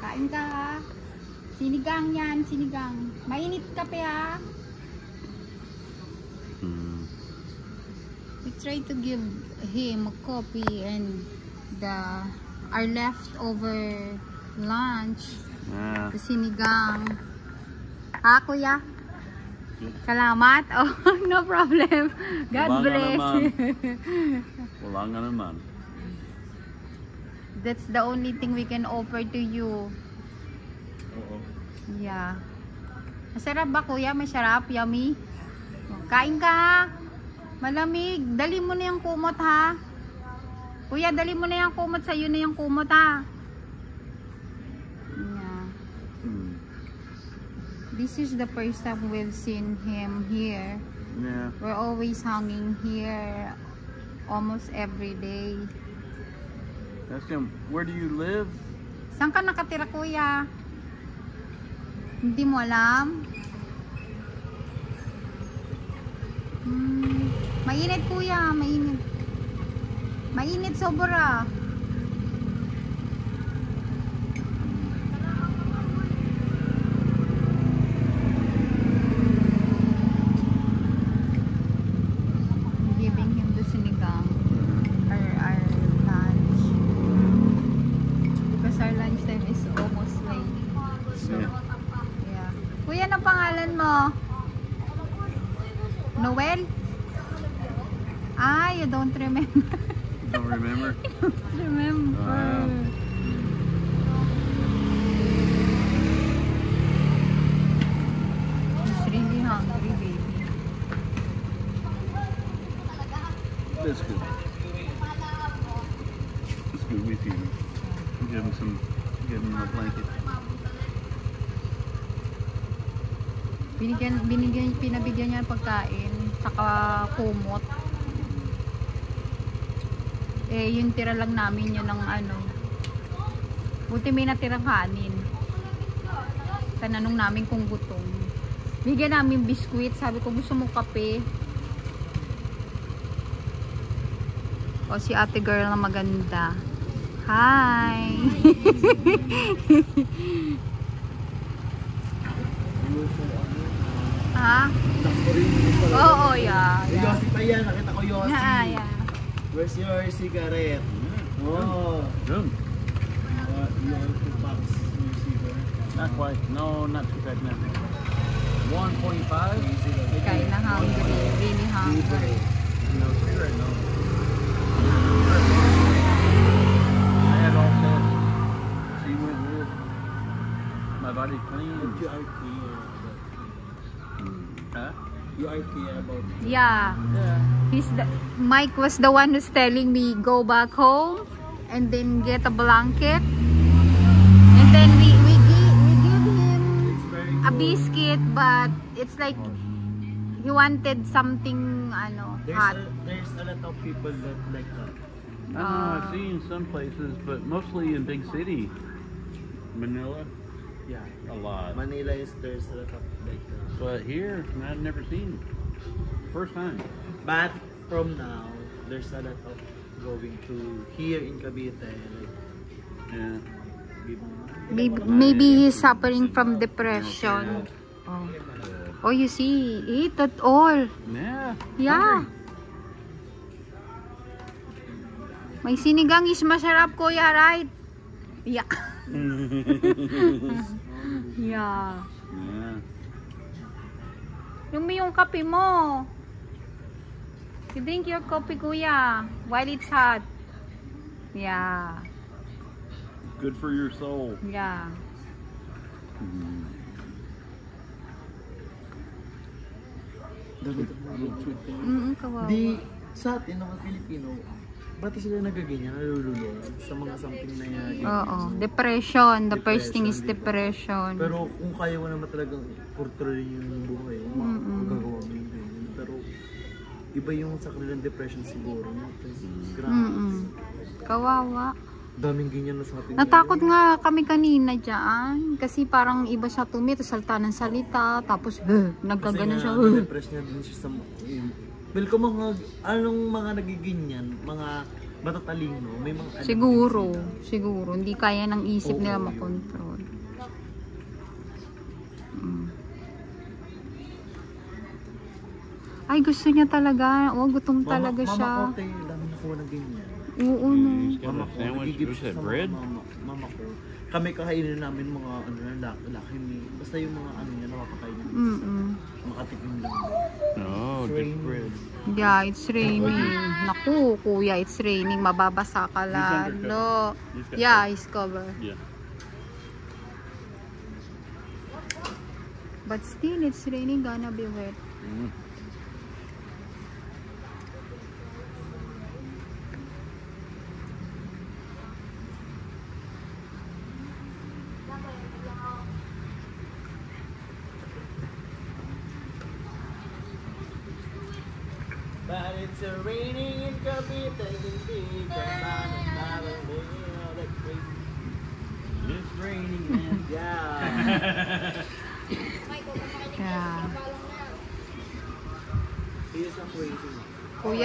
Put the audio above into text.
Kain ka ha. Sinigang yan, sinigang. Mainit kape ha. We try to give him a coffee and our leftover lunch. The sinigang. Ha, kuya? Salamat. Oh, no problem. God bless. Wala nga naman. That's the only thing we can offer to you. Oo. Yeah. Masarap ba, kuya? Masarap? Yummy? Kain ka ha. Malamig. Dali mo na yung kumot ha. Kuya, dali mo na yung kumot. Sa'yo na yung kumot ha. Yeah. This is the first time we've seen him here. Yeah. We're always hanging here almost every day. Ask him, where do you live? Saan ka nakatira, kuya? Hindi mo alam? Mainit, kuya. Mainit. Mainit sobra. Giving him the sinigang. Our lunch. Because our lunch time is almost late. So, yeah. Kuya, ano pangalan mo? Noel? Ah, you don't remember. Don't remember? Don't remember. He's really hungry, baby. That's good. That's good. We feed him. Give him a blanket. Pinabigyan niya ng pagkain, saka kumot. Eh, yung tira lang namin yun ng ano. Buti may natirang kanin. Tananong namin kung gutom. Bigyan namin biskuit. Sabi ko, gusto mo kape? O, si ate girl na maganda. Hi! Ha? Oo, yeah. Yossi pa yan, nakita ko Yossi. Yeah. Where's your cigarette? Oh. Good. You want to box your cigarette? Not quite. No, not too bad now. 1.5? Kain na hungry. Really hungry. No cigarette, no. I had all set. She went with my body clean. But you are clear about Huh? You are clear about Yeah. Mike was the one who's telling me go back home and then get a blanket. And then we give him a biscuit, but it's like he wanted something hot. There's a lot of people that like that. I don't know, I've seen some places, but mostly in big city. Manila, Yeah. a lot. Manila there's a lot of like that. But here, I've never seen. First time. But from now, there's a lot of going to here in Cavite. Like, Yeah. Maybe he's suffering from depression. Oh, you see, eat that all. Yeah. Yeah. May sinigang is masarap, kuya, right? Yeah. Yeah. Yeah. Yung kape mo. You drink your coffee, kuya, while it's hot. Yeah. Good for your soul. Yeah. Kawawa. Di sa atin, mga Pilipino, ba't sila nagaganyan, nalululong sa mga something na yan? Oo. Depression. The first thing is depression. Pero kung kaya mo naman talagang kontrolin yung buhay, magagawa mo yung ganyan. Pero iba yung sa kanilang depression siguro. Grabe. Kawawa. Daming ganyan na sa atin. Natakot nga kami kanina dyan. Kasi parang iba siya tumi, tapos salta ng salita, tapos nagkagano siya. Kasi depress niya din siya sa... Well, kung anong mga nagiganyan, mga matatalino, may mga... Siguro. Hindi kaya ng isip nila makontrol. Ay, gusto niya talaga. Oh, gutom talaga siya. Mama ko, te, dami na kuha ng ganyan. Oo, no. He's got Mama a ko, sandwich. nagigib What's siya that, sa bread? mama ko. Kami kakainin namin mga ano na laki meal. Basta yung mga ano niya napapakain niya. Makatikim lang. Oh, good bread. Yeah, it's raining. Naku, kuya, it's raining. Mababasa ka lalo. Yeah, he's covered. Yeah. But still, it's raining. Gonna be wet. Mm. But it's raining in Cavite, in It's raining and yeah. Yeah. He is a crazy. Kuya,